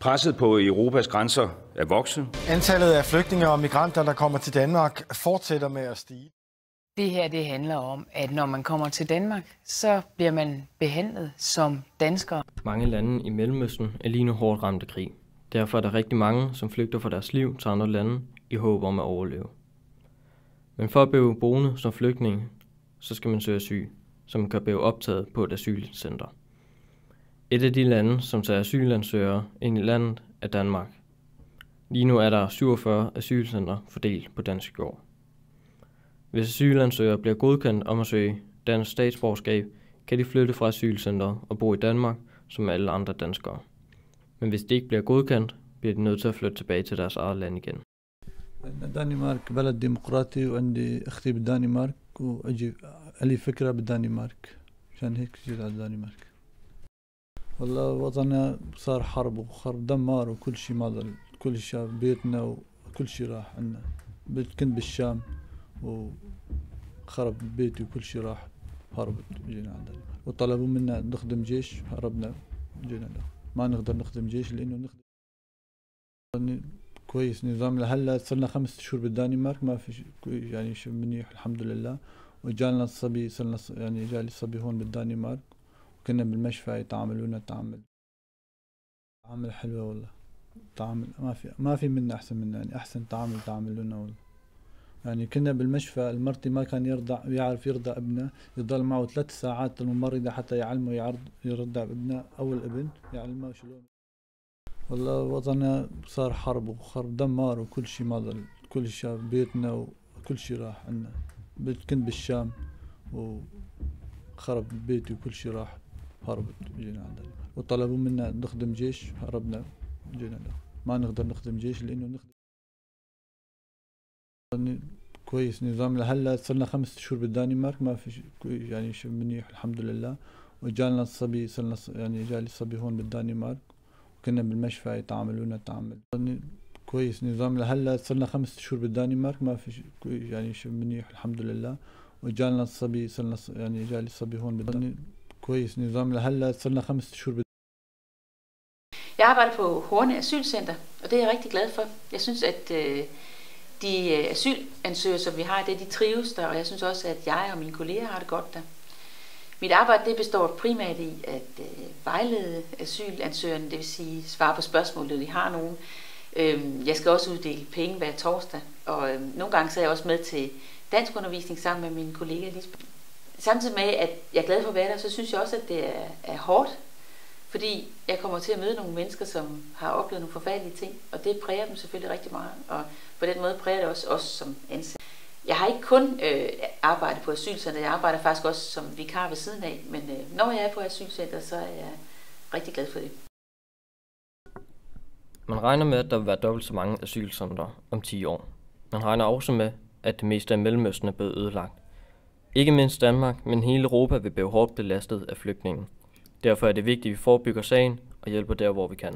Presset på Europas grænser er vokset. Antallet af flygtninge og migranter, der kommer til Danmark, fortsætter med at stige. Det her det handler om, at når man kommer til Danmark, så bliver man behandlet som dansker. Mange lande i Mellemøsten er lige nu hårdt ramt af krig. Derfor er der rigtig mange, som flygter for deres liv til andre lande i håb om at overleve. Men for at blive boende som flygtning, så skal man søge asyl, som kan blive optaget på et asylcenter. Et af de lande, som tager asylansøgere ind i landet, er Danmark. Lige nu er der 47 asylcenter fordelt på dansk jord. Hvis asylansøgere bliver godkendt om at søge dansk statsborgerskab, kan de flytte fra asylcenteret og bo i Danmark som alle andre danskere. Men hvis de ikke bliver godkendt, bliver de nødt til at flytte tilbage til deres eget land igen. دنمارك بلد ديمقراطي وعندي اختي بالدنمارك واجي لي فكره بالدنمارك عشان هيك جيت على الدنمارك. والله وطننا صار حرب وخرب دمار وكل شيء ما ضل، كل شيء بيتنا وكل شيء راح عنا. كنت بالشام وخرب بيتي وكل شيء راح، هربت جينا على الدنمارك وطلبوا منا نخدم جيش، هربنا جينا له. ما نقدر نخدم جيش لانه نخدم كويس نظام لهلا. صرنا 5 شهور بالدنمارك ما في يعني شيء منيح الحمد لله. وجالنا الصبي صرنا يعني جالي الصبي هون بالدنمارك وكنا بالمشفى يتعاملونا تعامل حلوة والله. تعامل ما في منا احسن منا، يعني احسن تعامل تعاملونا والله. يعني كنا بالمشفى المرتي ما كان يعرف يرضع ابنه، يضل معه 3 ساعات الممرضة حتى يعلمه يرضع ابنه اول ابن يعلمه شلون. والله وطننا صار حرب وخرب دمار وكل شيء ما ضل، كل شيء بيتنا وكل شيء راح عنا. كنت بالشام وخرب بيتي وكل شيء راح، هربت جينا على الدنمارك وطلبوا منا نخدم جيش، هربنا جينا له. ما نقدر نخدم جيش لانه نخدم كويس نظام لهلا. صرنا 5 شهور بالدنمارك ما في يعني شيء منيح الحمد لله. وجالنا الصبي صرنا يعني جالي الصبي هون بالدنمارك وكنا بالمشفى يتعاملونا تعامل كويس نظام لهلا. صرنا 5 شهور بالدنمارك ما في يعني شيء منيح الحمد لله. وجالنا الصبي صرنا يعني جالي الصبي هون بالدنمارك كويس نظام لهلا. صرنا 5 شهور. Jeg arbejder på Horne Asylcenter, og det er jeg rigtig glad for. Jeg synes, at de asylansøgere, som vi har, de trives der, og jeg synes også, at jeg og mine kolleger har det godt der. Mit arbejde det består primært i at vejlede asylansøgerne, det vil sige svare på spørgsmål, når de har nogen. Jeg skal også uddele penge hver torsdag, og nogle gange så er jeg også med til danskundervisning sammen med mine kolleger Lisbeth. Samtidig med, at jeg er glad for at være der, så synes jeg også, at det er hårdt, fordi jeg kommer til at møde nogle mennesker, som har oplevet nogle forfærdelige ting, og det præger dem selvfølgelig rigtig meget, og på den måde præger det også os som ansatte. Jeg har ikke kun arbejdet på asylcenter, jeg arbejder faktisk også som vikar ved siden af, men når jeg er på asylcenter, så er jeg rigtig glad for det. Man regner med, at der vil være dobbelt så mange asylcentre om 10 år. Man regner også med, at det meste af Mellemøsten er blevet ødelagt. Ikke mindst Danmark, men hele Europa vil blive hårdt belastet af flygtninge. Derfor er det vigtigt, at vi forebygger sagen og hjælper der, hvor vi kan.